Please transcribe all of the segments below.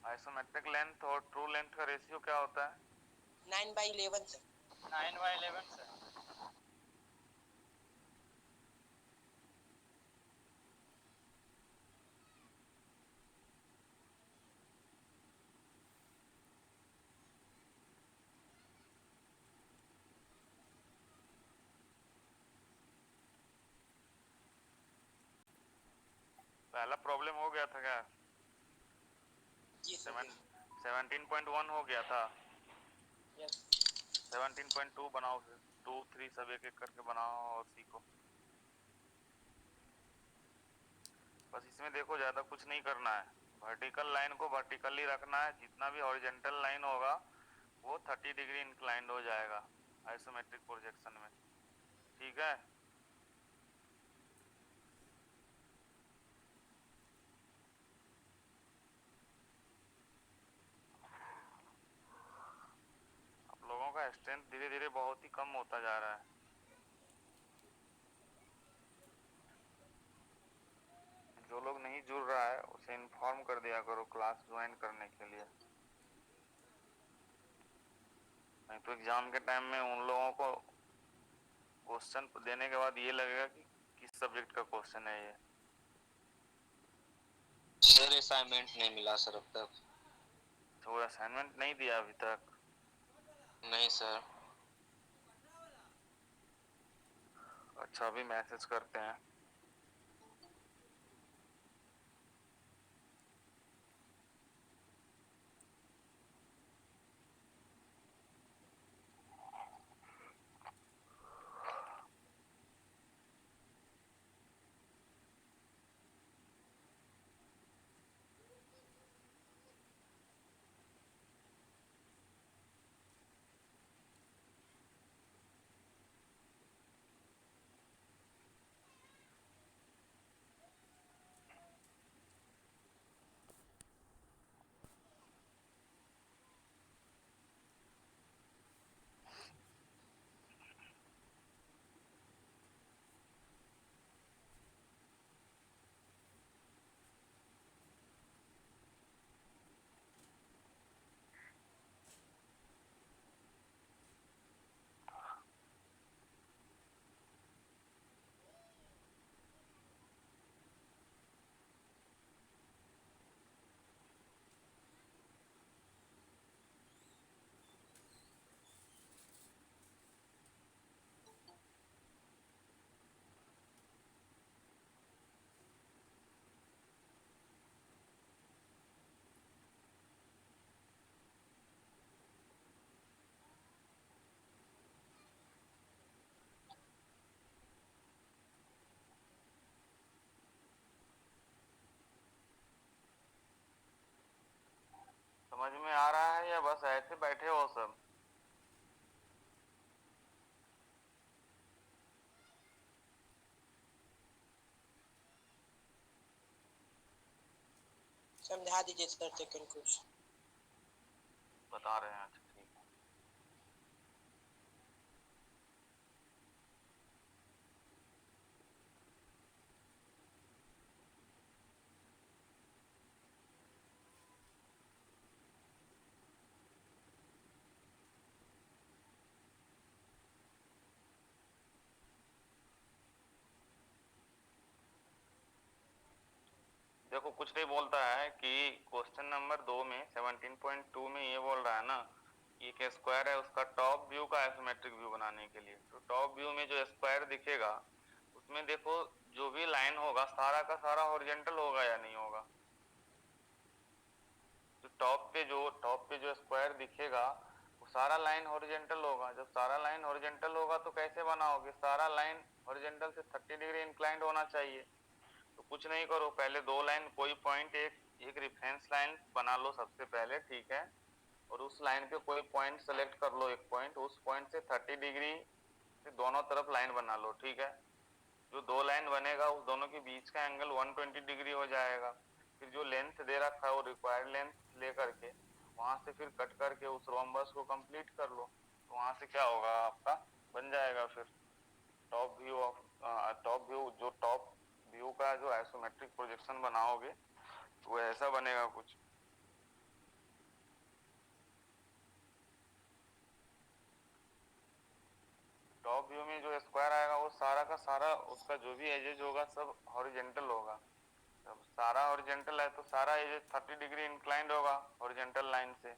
Isometric length और true length का ratio क्या होता है? 9/11 से 9/11 से। पहला प्रॉब्लम हो गया था क्या? जी सर। 17.1 हो गया था। यस 17.2 बनाओ, फिर 2 3 सब एक एक करके बनाओ और सीखो। बस इसमें देखो ज्यादा कुछ नहीं करना है, वर्टिकल लाइन को वर्टिकली रखना है, जितना भी हॉरिजॉन्टल लाइन होगा वो 30 डिग्री इंक्लाइंड हो जाएगा आइसोमेट्रिक प्रोजेक्शन में। ठीक है। आप लोगों का स्ट्रेंथ धीरे धीरे बहुत ही कम होता जा रहा है। जो लोग नहीं जुड़ रहा है उसे इन्फॉर्म कर दिया करो क्लास ज्वाइन करने के लिए, नहीं तो एग्जाम के टाइम में उन लोगों को क्वेश्चन देने के बाद ये लगेगा कि किस सब्जेक्ट का क्वेश्चन है ये। सर असाइनमेंट नहीं मिला सर अब तक। तो वो असाइनमेंट नहीं दिया अभी तक? नहीं सर। अच्छा अभी मैसेज करते हैं। समझ में आ रहा है या बस ऐसे बैठे हो सब? समझा दीजिए सर सेकंड कुछ। बता रहे हैं, अच्छा ठीक है। देखो कुछ नहीं बोलता है कि क्वेश्चन नंबर 2 में 17.2 में ये बोल रहा है ना, एक स्क्वायर है उसका टॉप व्यू का आइसोमेट्रिक व्यू बनाने के लिए। तो टॉप व्यू में जो स्क्वायर दिखेगा उसमें देखो जो भी लाइन होगा सारा का सारा हॉरिजॉन्टल होगा या नहीं होगा? तो टॉप पे जो स्क्वायर दिखेगा वो सारा लाइन हॉरिजॉन्टल होगा। जब सारा लाइन हॉरिजॉन्टल होगा तो कैसे बनाओगे? सारा लाइन हॉरिजॉन्टल से 30 डिग्री इंक्लाइंड होना चाहिए। तो कुछ नहीं करो, पहले दो लाइन कोई पॉइंट एक रेफरेंस लाइन बना लो सबसे पहले, ठीक है? और उस लाइन पे कोई पॉइंट सेलेक्ट कर लो, एक पॉइंट, उस पॉइंट से 30 डिग्री से दोनों तरफ लाइन बना लो, ठीक है? जो दो लाइन बनेगा उस दोनों के बीच का एंगल 120 डिग्री हो जाएगा। फिर जो लेंथ दे रखा है वो रिक्वायर्ड लेंथ लेकर के वहां से फिर कट करके उस रोम्बस को कंप्लीट कर लो। तो वहां से क्या होगा, आपका बन जाएगा फिर टॉप व्यू ऑफ जो टॉप व्यू का जो आइसोमेट्रिक प्रोजेक्शन बनाओगे वो ऐसा बनेगा कुछ। व्यू में जो स्क्वायर आएगा वो सारा का सारा उसका जो भी एजेज होगा सब हॉरिजेंटल होगा। जब सारा हॉरिजेंटल है तो सारा एजेज 30 डिग्री इंक्लाइंड होगा हॉरिजेंटल लाइन से।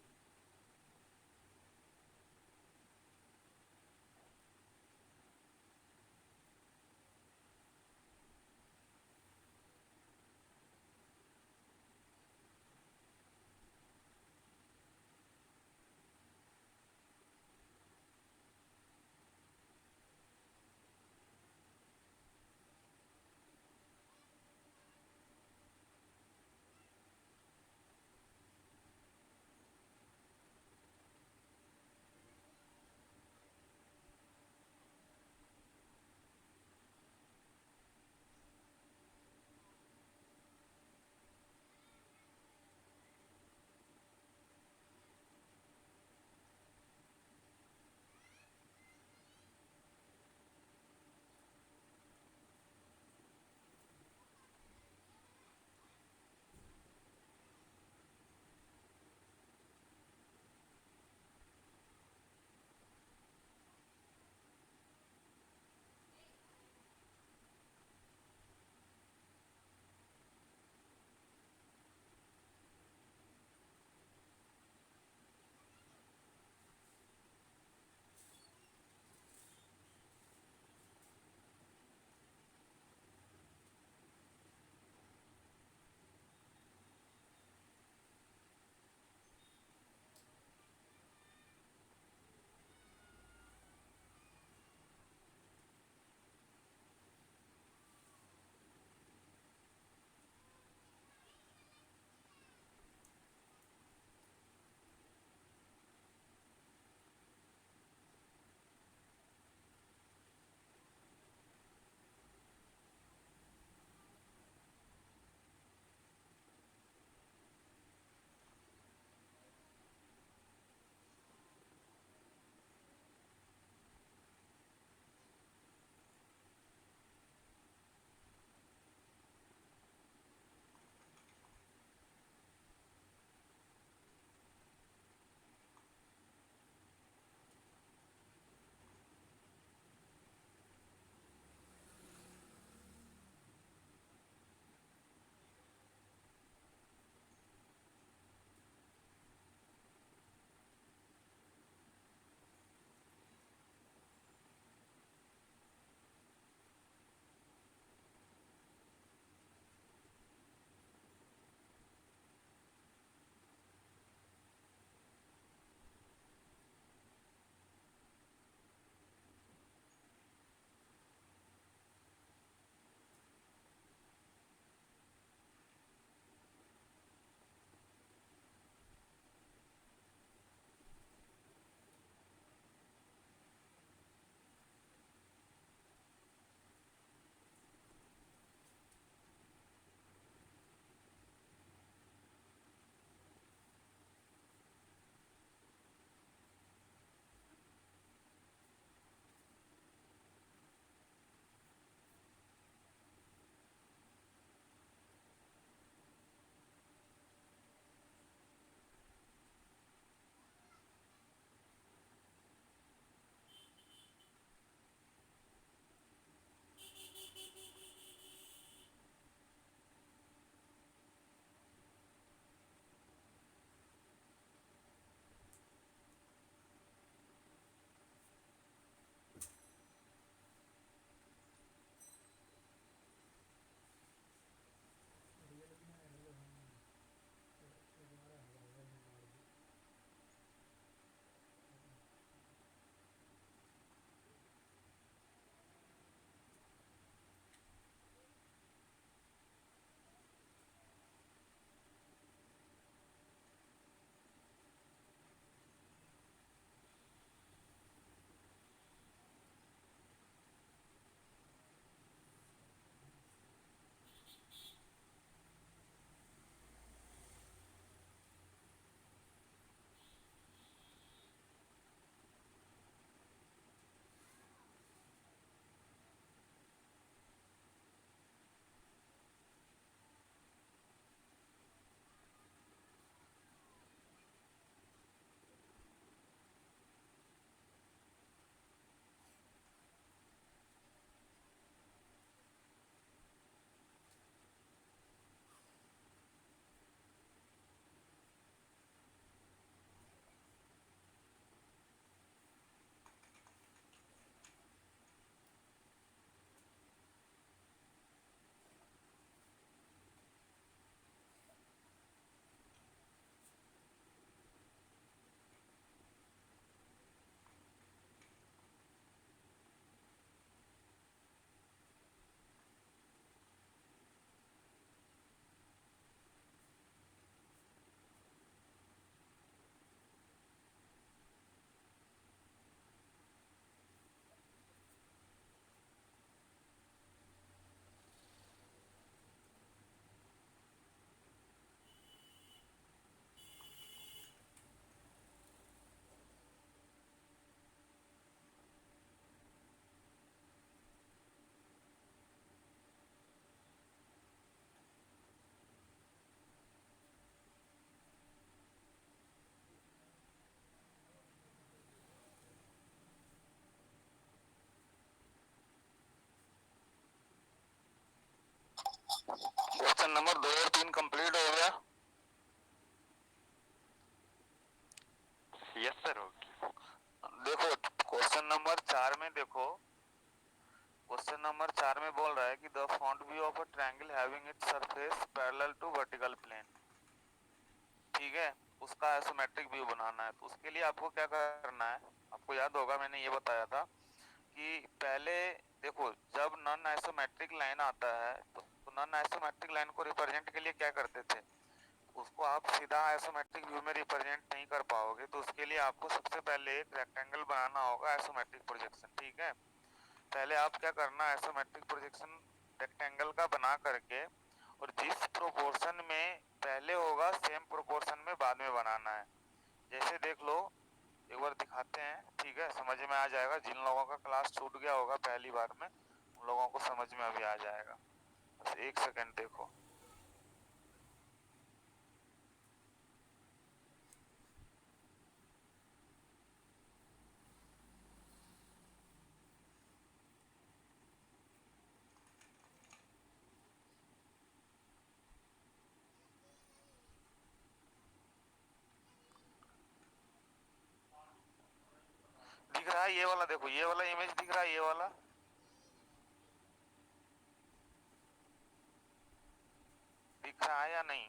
क्वेश्चन नंबर 2 और 3 कंप्लीट हो गया? यस सर, हो गया। देखो क्वेश्चन नंबर 4 में देखो, क्वेश्चन नंबर 4 में बोल रहा है कि the front view of a triangle having its surface parallel to vertical plane, ठीक है, उसका आइसोमेट्रिक व्यू बनाना है। तो उसके लिए आपको क्या करना है, आपको याद होगा मैंने ये बताया था कि पहले देखो जब नॉन आइसोमेट्रिक लाइन आता है तो नॉन आइसोमेट्रिक लाइन को रिप्रेजेंट के लिए क्या करते थे, उसको आप सीधा आइसोमेट्रिक व्यू में रिप्रेजेंट नहीं कर पाओगे, तो उसके लिए आपको सबसे पहले एक रेक्टेंगल बनाना होगा आइसोमेट्रिक प्रोजेक्शन, ठीक है। पहले आप क्या करना, आइसोमेट्रिक प्रोजेक्शन रेक्टेंगल का बना करके और जिस प्रोपोर्शन में पहले होगा सेम प्रोपोर्शन में बाद में बनाना है। जैसे देख लो, एक बार दिखाते हैं, ठीक है, समझ में आ जाएगा। जिन लोगों का क्लास छूट गया होगा पहली बार में, उन लोगों को समझ में अभी आ जाएगा। बस एक सेकंड देखो। दिख रहा है ये वाला, देखो ये वाला इमेज दिख रहा है, ये वाला दिख रहा है या नहीं?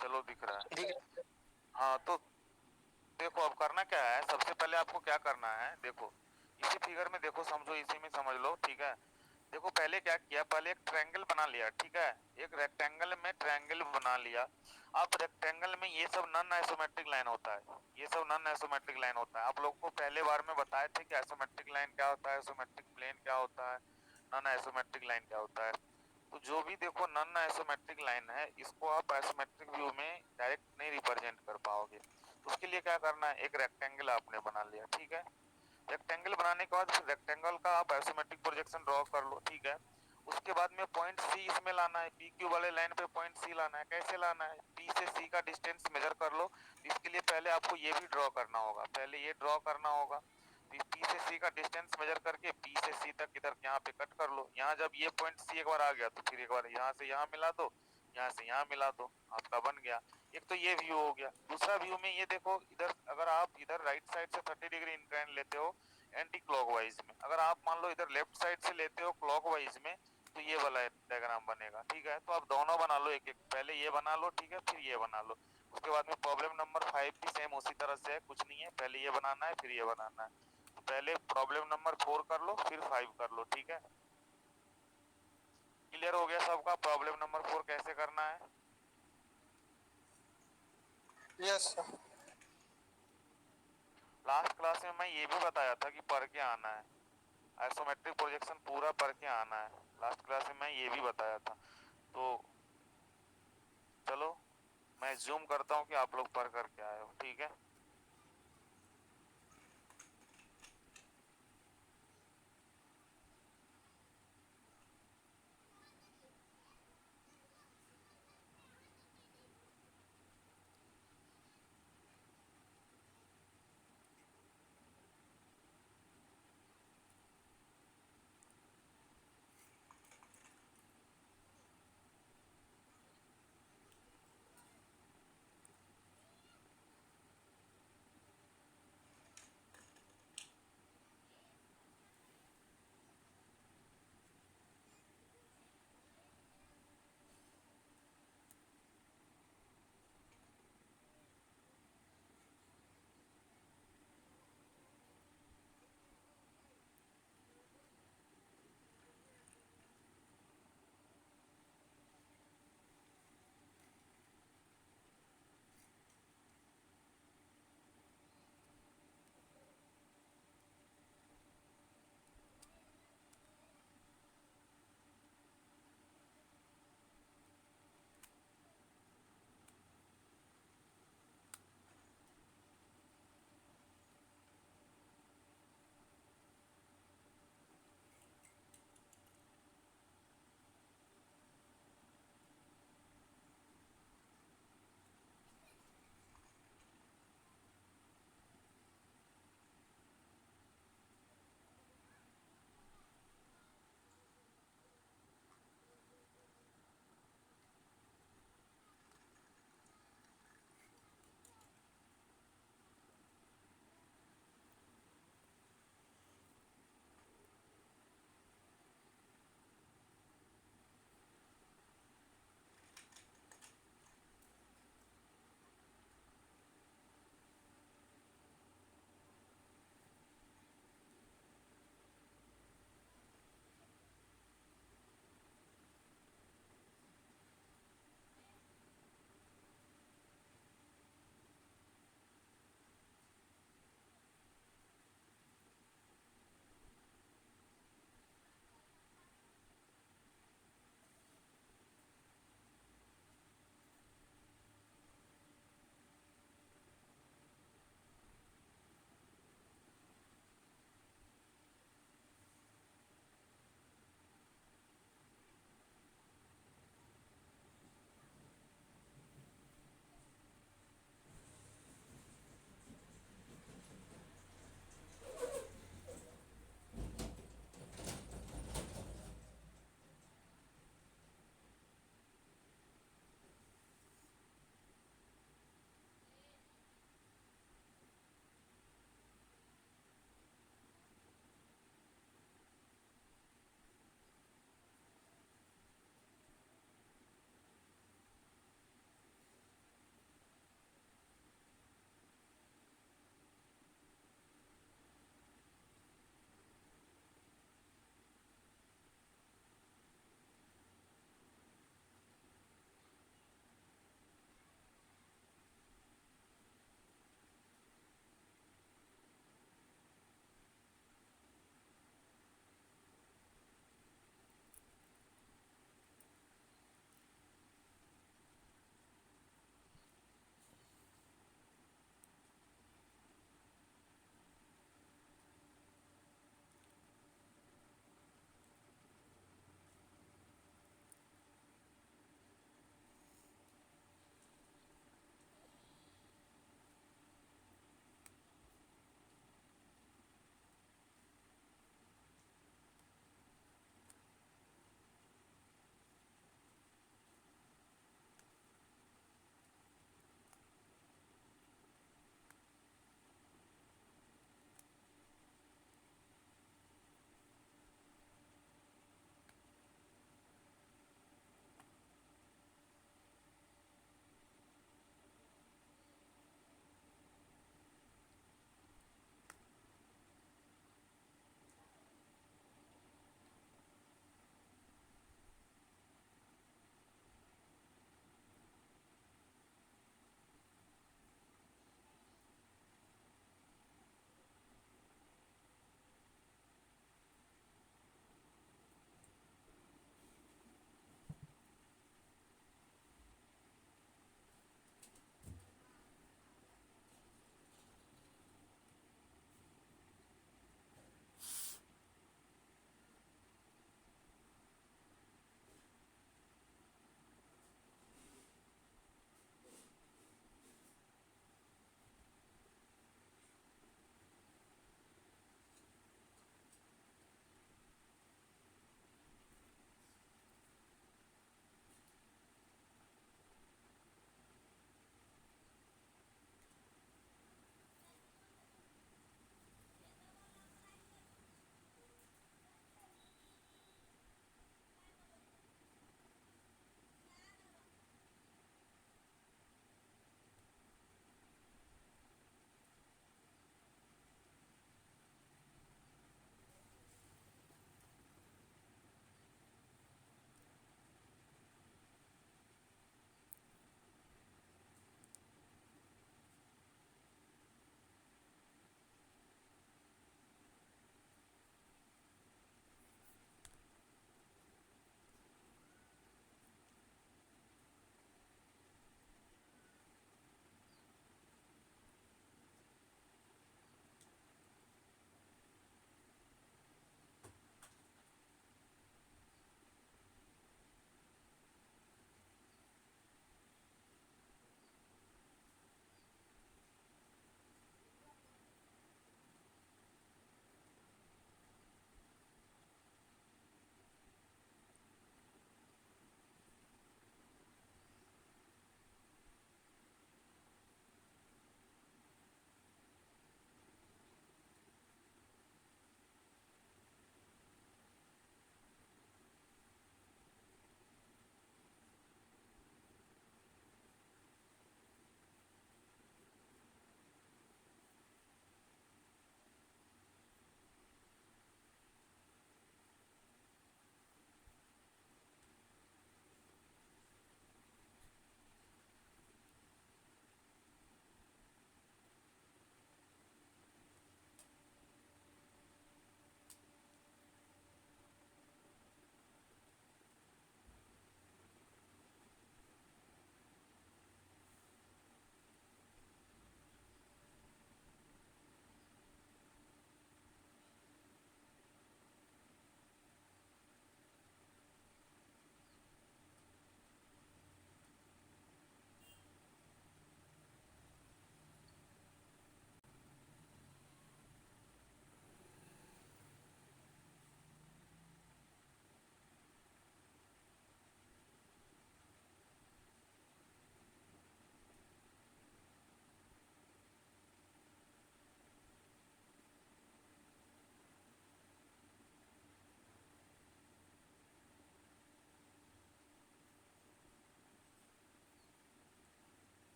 चलो दिख रहा है। हाँ तो देखो अब करना क्या है, सबसे पहले आपको क्या करना है, देखो इसी फिगर में देखो, समझो इसी में समझ लो, ठीक है। देखो पहले क्या किया, पहले एक ट्रायंगल बना लिया, ठीक है, एक रेक्टेंगल में ट्रायंगल बना लिया। अब रेक्टेंगल में ये सब नॉन आइसोमेट्रिक लाइन होता है, ये सब नॉन आइसोमेट्रिक लाइन होता है। आप लोग को पहले बार में बताए थे कि आइसोमेट्रिक लाइन क्या होता है, आइसोमेट्रिक प्लेन क्या होता है, नॉन आइसोमेट्रिक लाइन क्या होता है। तो जो भी देखो नॉन आइसोमेट्रिक लाइन है, इसको आप आइसोमेट्रिक व्यू में डायरेक्ट नहीं रिप्रेजेंट कर पाओगे। तो उसके लिए क्या करना है, एक रेक्टेंगल आपने बना लिया, ठीक है। रेक्टेंगल बनाने के बाद फिर रेक्टेंगल का आप आइसोमेट्रिक प्रोजेक्शन ड्रॉ कर लो, ठीक है। उसके बाद में पॉइंट सी इसमें लाना है, पी क्यू वाले लाइन पे पॉइंट सी लाना है। कैसे लाना है, पी से सी का डिस्टेंस मेजर कर लो। इसके लिए पहले आपको ये भी ड्रॉ करना होगा, पहले ये ड्रॉ करना होगा। पी से सी का डिस्टेंस मेजर करके पी से सी तक इधर यहाँ पे कट कर लो। यहाँ जब ये पॉइंट सी एक बार आ गया तो फिर एक बार यहाँ से यहाँ मिला दो, यहाँ से यहाँ मिला दो, आपका बन गया। एक तो ये व्यू हो गया। दूसरा व्यू में ये देखो, इधर अगर आप इधर राइट साइड से 30 डिग्री इंक्लाइन लेते हो एंटी क्लॉकवाइज में, अगर आप मान लो इधर लेफ्ट साइड से लेते हो क्लॉकवाइज में, तो ये वाला डायग्राम बनेगा, ठीक है। तो आप दोनों बना लो, एक एक, पहले ये बना लो, ठीक है, फिर ये बना लो। उसके बाद में प्रॉब्लम नंबर 5 भी सेम उसी तरह से है, कुछ नहीं है, पहले ये बनाना है फिर ये बनाना है। तो पहले प्रॉब्लम नंबर 4 कर लो फिर 5 कर लो, ठीक है। क्लियर हो गया सबका, प्रॉब्लम नंबर 4 कैसे करना है? Yes sir. लास्ट क्लास में मैं ये भी बताया था कि पढ़ के आना है, आइसोमेट्रिक प्रोजेक्शन पूरा पढ़ के आना है। लास्ट क्लास में मैं ये भी बताया था। तो चलो मैं जूम करता हूँ कि आप लोग पढ़ करके आए हो, ठीक है।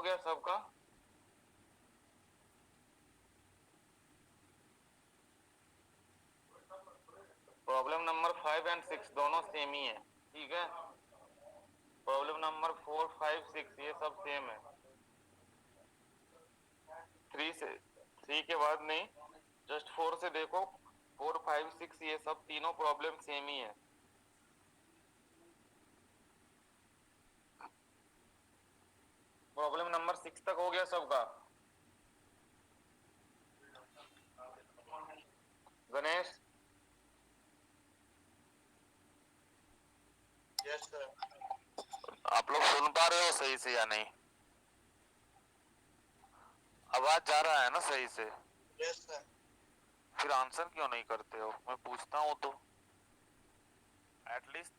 गया सबका? प्रॉब्लम नंबर 5 एंड 6 दोनों सेम ही है, ठीक है। प्रॉब्लम नंबर 4, 5, 6 ये सब सेम है। 3 के बाद नहीं, जस्ट 4 से देखो, 4, 5, 6 ये सब तीनों प्रॉब्लम सेम ही है। प्रॉब्लम नंबर 6 तक हो गया सबका? गणेश? Yes sir. आप लोग सुन पा रहे हो सही से या नहीं? आवाज जा रहा है ना सही से? Yes sir. फिर आंसर क्यों नहीं करते हो? मैं पूछता हूँ तो एटलीस्ट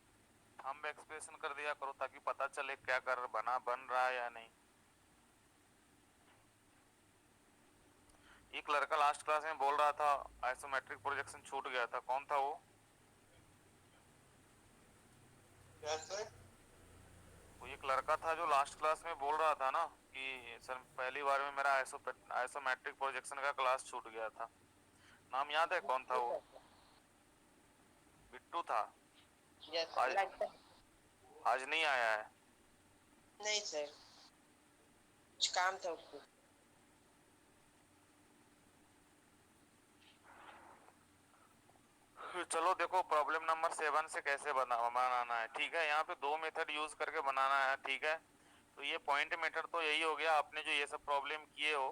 थंब एक्सप्रेशन कर दिया करो ताकि पता चले क्या बन रहा है या नहीं। एक लड़का लास्ट क्लास में बोल रहा था आइसोमेट्रिक प्रोजेक्शन छूट गया था, कौन था वो? Yes sir. वो एक लड़का था जो लास्ट क्लास में बोल रहा था ना कि सर पहली बार में मेरा आइसोमेट्रिक प्रोजेक्शन का क्लास छूट गया था। नाम याद है कौन था वो? बिट्टू था। यस आज लगता है। आज नहीं आया है? नहीं सर, कुछ काम था उसको। चलो देखो प्रॉब्लम नंबर 7 से कैसे बनाना है, ठीक है। यहाँ पे दो मेथड यूज करके बनाना है, ठीक है। तो ये पॉइंट मेथड तो यही हो गया, आपने जो ये सब प्रॉब्लम किए हो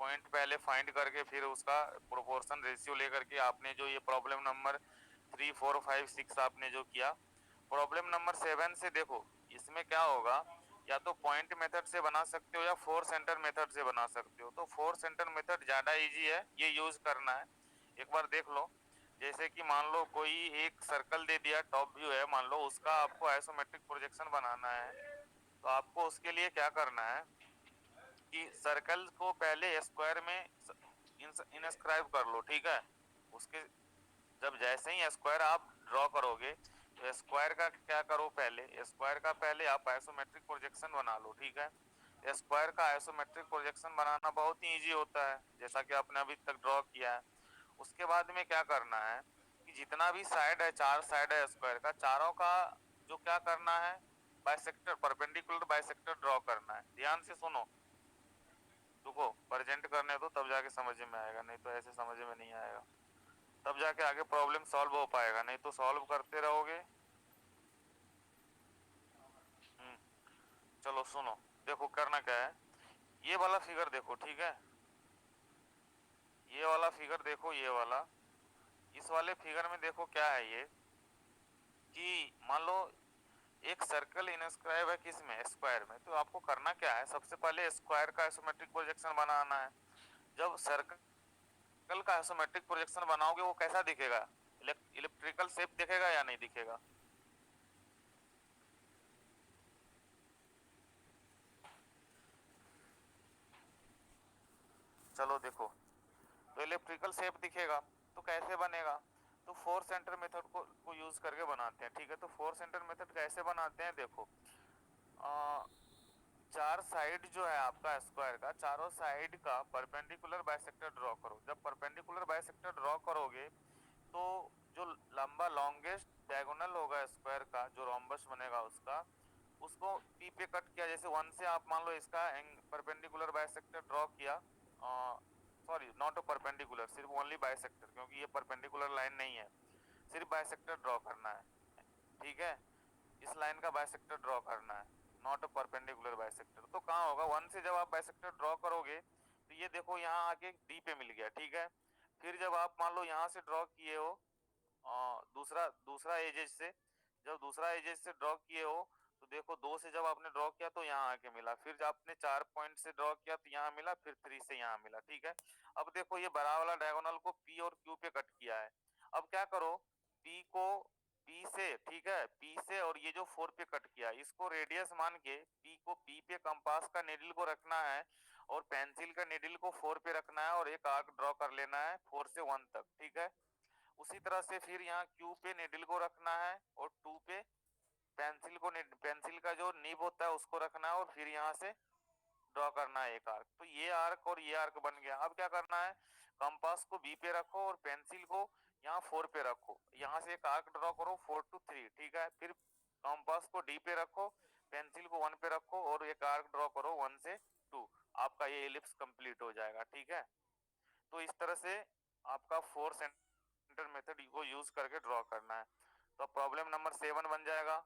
पॉइंट पहले फाइंड करके फिर उसका प्रोपोर्शन रेशियो लेकर के आपने जो ये प्रॉब्लम नंबर 3, 4, 5, 6 आपने जो किया। प्रॉब्लम नंबर 7 से देखो इसमें क्या होगा, या तो पॉइंट मेथड से बना सकते हो या 4 सेंटर मेथड से बना सकते हो। तो 4 सेंटर मेथड ज्यादा इजी है, ये यूज करना है। एक बार देख लो, जैसे कि मान लो कोई एक सर्कल दे दिया, टॉप व्यू है मान लो, उसका आपको आइसोमेट्रिक प्रोजेक्शन बनाना है। तो आपको उसके लिए क्या करना है कि सर्कल को पहले स्क्वायर में इंस्क्राइब कर लो, ठीक है। उसके जब जैसे ही स्क्वायर आप ड्रॉ करोगे तो स्क्वायर का क्या करो, पहले स्क्वायर का पहले आप आइसोमेट्रिक प्रोजेक्शन बना लो, ठीक है। स्क्वायर का आइसोमेट्रिक प्रोजेक्शन बनाना बहुत ही इजी होता है, जैसा कि आपने अभी तक ड्रॉ किया है। उसके बाद में क्या करना है कि जितना भी साइड है, 4 साइड है स्क्वायर का, चारों का जो क्या करना है, बाइसेक्टर, परपेंडिकुलर बाइसेक्टर ड्रॉ करना है। ध्यान से सुनो, रुको प्रेजेंट करने दो तब जाके समझ में आएगा, नहीं तो ऐसे समझ में नहीं आएगा। तब जाके आगे प्रॉब्लम सॉल्व हो पाएगा, नहीं तो सॉल्व करते रहोगे। चलो सुनो, देखो करना क्या है, ये वाला फिगर देखो, ठीक है। ये वाला फिगर देखो, ये वाला, इस वाले फिगर में देखो क्या है ये, कि मान लो एक सर्कल इंस्क्राइब है किस में, स्क्वायर में। तो आपको करना क्या है, सबसे पहले स्क्वायर का आइसोमेट्रिक प्रोजेक्शन बनाना है। जब सर्कल का आइसोमेट्रिक प्रोजेक्शन बनाओगे वो कैसा दिखेगा, इलेक्ट्रिकल शेप दिखेगा या नहीं दिखेगा? चलो देखो, तो इलेक्ट्रिकल शेप दिखेगा। तो कैसे बनेगा, तो 4 सेंटर मेथड को यूज करके बनाते हैं, ठीक है। तो 4 सेंटर मेथड कैसे बनाते हैं, देखो 4 साइड जो है आपका स्क्वायर का, चारों साइड का परपेंडिकुलर बाइसेक्टर ड्रॉ करो। जब परपेंडिकुलर बाइसेक्टर ड्रॉ करोगे तो जो लंबा लॉन्गेस्ट डायगोनल होगा स्क्वायर का, जो रोम्बस बनेगा उसको पी पे कट किया। जैसे 1 से आप मान लो इसका परपेंडिकुलर बाइसेक्टर ड्रॉ किया, सॉरी नॉट अ परपेंडिकुलर, सिर्फ ओनली बाइसेक्टर, क्योंकि ये परपेंडिकुलर लाइन नहीं है, सिर्फ बाइसेक्टर ड्रॉ करना है, ठीक है। इस लाइन का बाइसेक्टर ड्रॉ करना है, नॉट अ परपेंडिकुलर बाइसेक्टर। तो कहाँ होगा, 1 से जब आप बाइसेक्टर ड्रॉ करोगे तो ये देखो यहाँ आके डी पे मिल गया, ठीक है। फिर जब आप मान लो यहाँ से ड्रॉ किए हो दूसरा दूसरा एजेस से, जब दूसरा एजेस से ड्रॉ किए हो तो देखो 2 से जब आपने ड्रॉ किया तो यहाँ आके मिला, फिर जब आपने 4 पॉइंट से ड्रॉ किया तो यहाँ मिला, फिर 3 से यहाँ मिला, ठीक है। अब देखो ये बड़ा वाला डायगोनल को पी और क्यू पे कट किया है। अब क्या करो, पी को पी से, ठीक है, पी से, और ये जो 4 पे कट किया इसको रेडियस मान के पी को पी पे कंपास का निडल को रखना है और पेंसिल का निडल को 4 पे रखना है और एक आर्क ड्रॉ कर लेना है 4 से 1 तक, ठीक है। उसी तरह से फिर यहाँ क्यू पे निडल को रखना है और 2 पे पेंसिल का जो निब होता है उसको रखना है और फिर यहाँ से ड्रॉ करना है एक आर्क। तो ये आर्क और ये आर्क बन गया। अब क्या करना है, कंपास को बी पे रखो और पेंसिल को यहाँ 4 पे रखो, यहाँ से एक आर्क ड्रॉ करो 4 to 3, ठीक है। फिर कंपास को डी पे रखो, पेंसिल को 1 पे रखो और एक आर्क ड्रॉ करो 1 से 2, आपका ये एलिप्स कंप्लीट हो जाएगा, ठीक है। तो इस तरह से आपका 4 सेंटर मेथड को यूज करके ड्रॉ करना है। तो प्रॉब्लम नंबर 7 बन जाएगा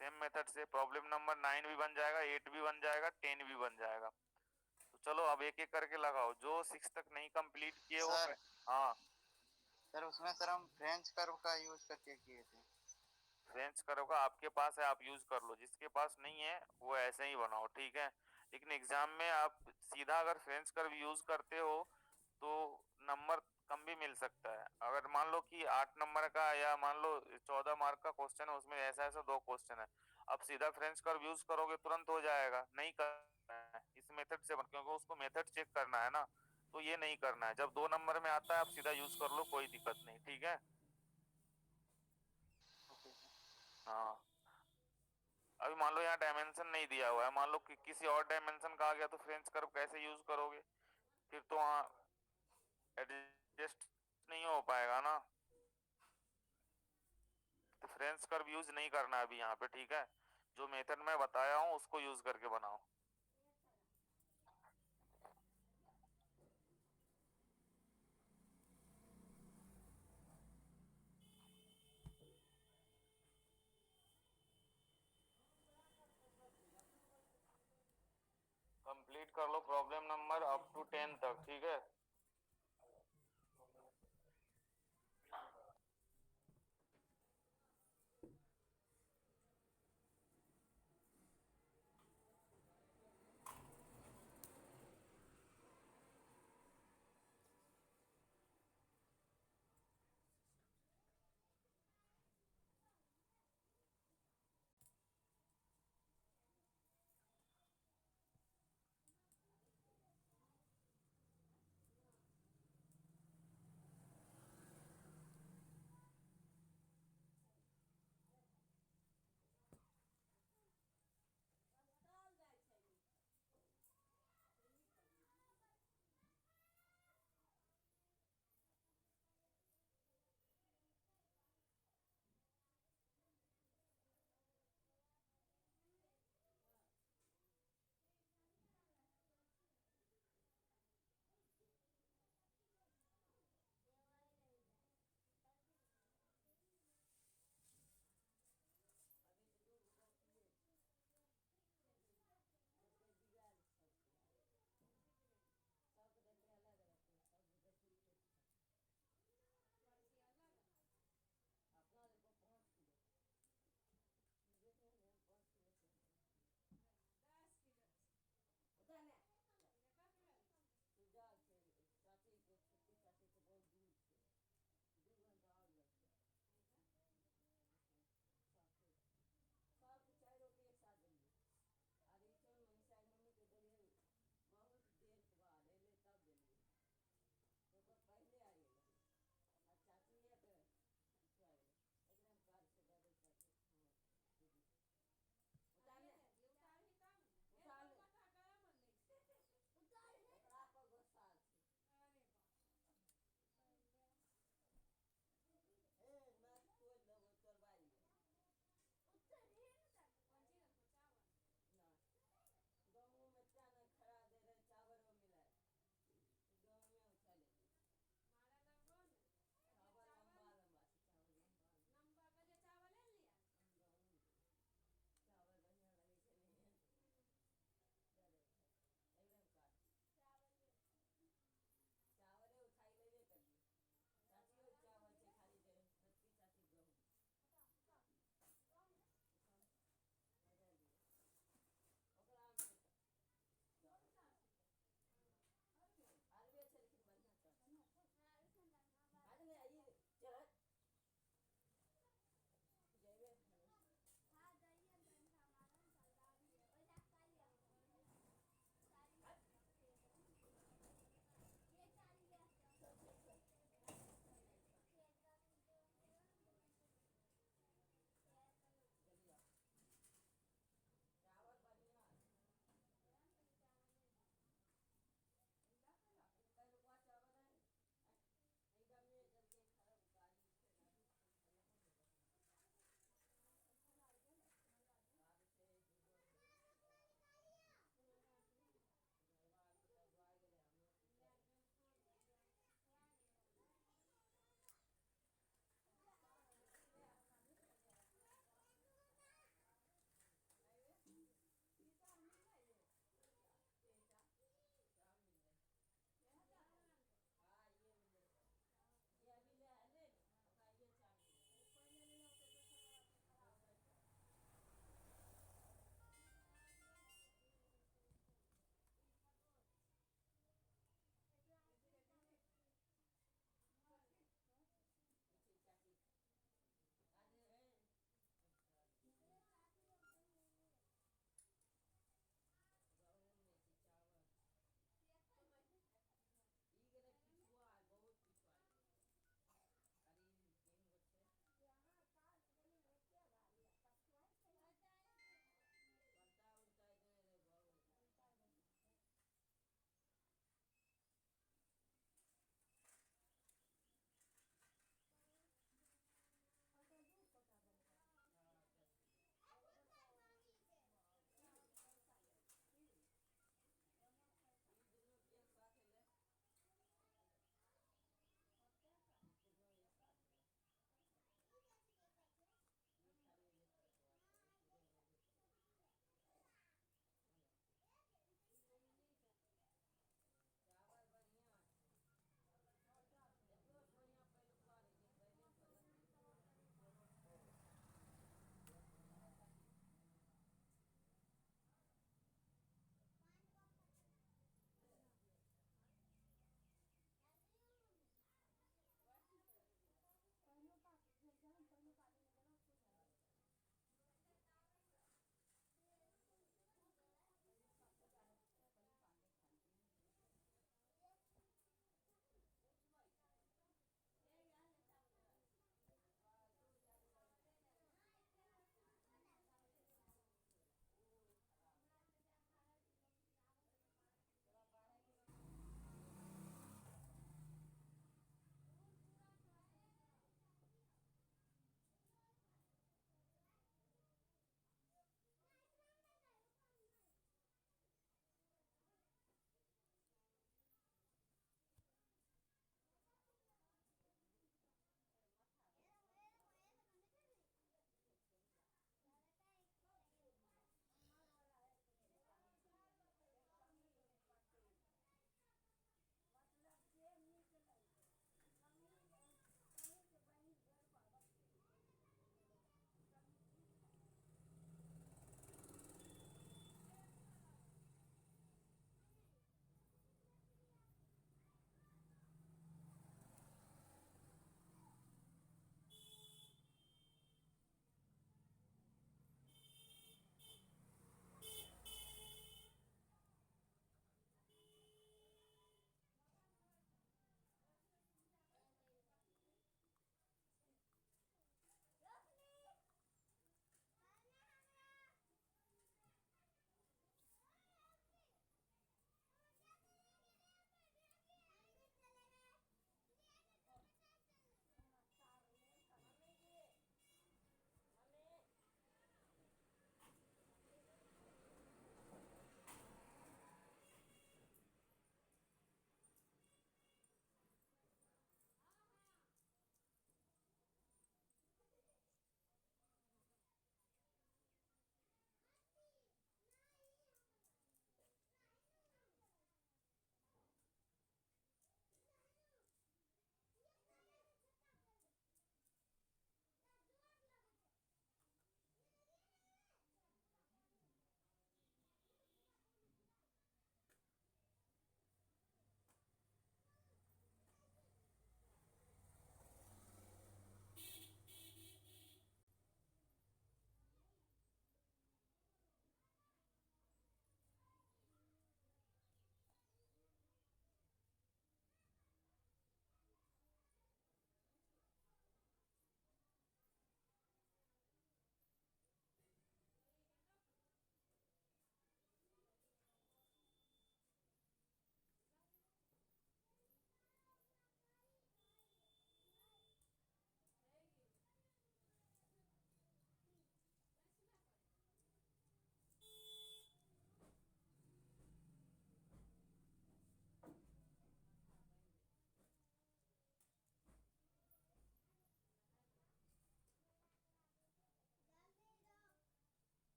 सेम मेथड से, प्रॉब्लम नंबर 9 भी बन जाएगा, 8 भी बन जाएगा, 10 भी बन जाएगा। तो चलो अब एक एक करके लगाओ, जो 6 तक नहीं कंप्लीट किए हो। सर हाँ सर उसमें सर हम फ्रेंच कर्व का यूज करके किए थे। फ्रेंच कर्व का आपके पास है, आप यूज कर लो, जिसके पास नहीं है वो ऐसे ही बनाओ, ठीक है। लेकिन एग्जाम में आप सीधा अगर फ्रेंच कर्व यूज करते हो तो नंबर कम भी मिल सकता है। अगर मान लो कि 8 नंबर का या मान लो 14 मार्क का क्वेश्चन है, उसमें ऐसा ऐसा 2 क्वेश्चन है, अब सीधा फ्रेंच कर्व यूज करोगे तुरंत हो जाएगा, नहीं करना है इस मेथड से, क्योंकि उसको मेथड चेक करना है ना। तो ये नहीं करना है, जब 2 नंबर में आता है आप सीधा यूज कर लो, कोई दिक्कत नहीं, ठीक है। Okay sir. हाँ अभी मान लो यहाँ डायमेंशन नहीं दिया हुआ है, मान लो कि किसी और डायमेंशन का आ गया तो फ्रेंच कर्व कैसे यूज करोगे, फिर तो वहाँ एडजस्ट नहीं हो पाएगा ना। तो फ्रेंच कर्व यूज नहीं करना है अभी यहाँ पे, ठीक है। जो मेथड मैं बताया हूँ उसको यूज करके बनाओ। कंप्लीट कर लो प्रॉब्लम नंबर अप टू 10 तक, ठीक है।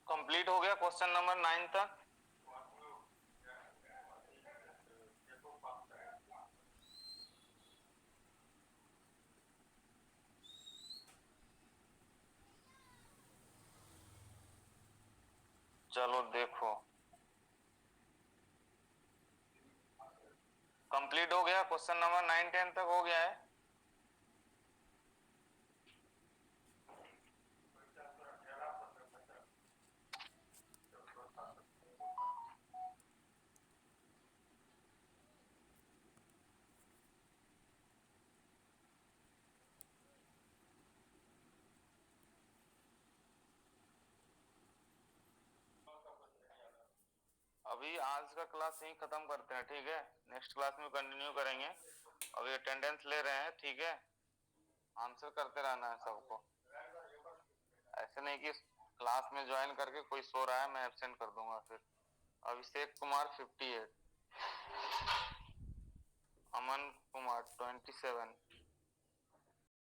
कंप्लीट हो गया क्वेश्चन नंबर 9 तक। चलो देखो, कंप्लीट हो गया क्वेश्चन नंबर 9 10 तक हो गया है। अभी आज का क्लास यहीं खत्म करते हैं, ठीक है। नेक्स्ट क्लास में कंटिन्यू करेंगे। अभी अटेंडेंस ले रहे हैं, ठीक है। आंसर करते रहना है सबको, ऐसे नहीं कि क्लास में ज्वाइन करके कोई सो रहा है मैं एब्सेंट कर दूंगा फिर। अभिषेक कुमार 58, अमन कुमार 27,